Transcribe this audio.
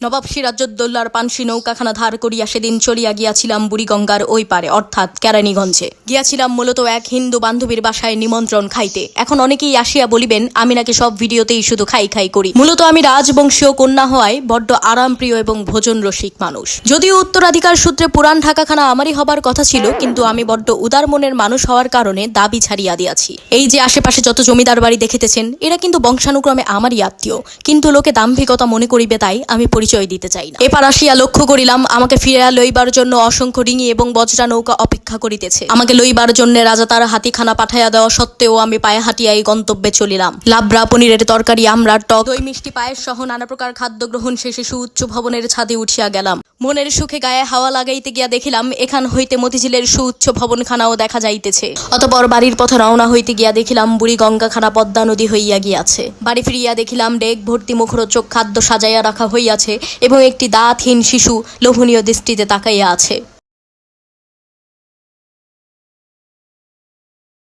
নবাব সিরাজউদ্দৌলার পানসি নৌকাখানা ধার করিয়া সেদিন চলিয়া গিয়াছিলাম বুড়িগঙ্গার ওই পারে অর্থাৎ কেরানীগঞ্জে। গিয়াছিলাম মূলত এক হিন্দু বান্ধবীর বাসায় নিমন্ত্রণ খাইতে। এখন অনেকেই আসিয়া বলিবেন আমি নাকি সব ভিডিওতেই শুধু খাই খাই করি। মূলত আমি রাজবংশীয় কন্যা হওয়ায় বড্ড আরামপ্রিয় এবং ভোজন রসিক মানুষ। যদিও উত্তরাধিকার সূত্রে পুরান ঢাকাখানা আমারই হবার কথা ছিল, কিন্তু আমি বড্ড উদার মনের মানুষ হওয়ার কারণে দাবি ছাড়িয়া দিয়াছি। এই যে আশেপাশে যত জমিদার বাড়ি দেখিতেছেন, এরা কিন্তু বংশানুক্রমে আমারই আত্মীয়, কিন্তু লোকে দাম্ভিকতা মনে করিবে তাই আমি পরিচয় দিতে চাই না। এপার আসিয়া লক্ষ্য করিলাম আমাকে ফিরিয়া লইবার জন্য অসংখ্য ডিঙি এবং বজ্রা নৌকা অপেক্ষা করিতেছে। আমাকে লইবার জন্য রাজা তার হাতিখানা পাঠাইয়া দেওয়া সত্ত্বেও আমি পায়ে হাঁটিয়া এই গন্তব্যে চলিলাম। লাবড়া, পনিরের তরকারি, আমড়ার টক, দই মিষ্টি, পায়েস সহ নানা প্রকার খাদ্য গ্রহণ শেষে সুউচ্চ ভবনের ছাদে উঠিয়া গেলাম। মনের সুখে গায়ে হাওয়া লাগাইতে গিয়া দেখিলাম এখান হইতে মতিঝিলের সুউচ্চ ভবনখানাও দেখা যাইতেছে। অতঃপর বাড়ির পথে রওনা হইতে গিয়া দেখিলাম বুড়িগঙ্গাখানা পদ্মা নদী হইয়া গিয়াছে। বাড়ি ফিরিয়া দেখিলাম ডেক ভর্তি মুখরোচক খাদ্য সাজাইয়া রাখা হইয়াছে এবং একটি দাঁতহীন শিশু লোভনীয় দৃষ্টিতে তাকাইয়া আছে।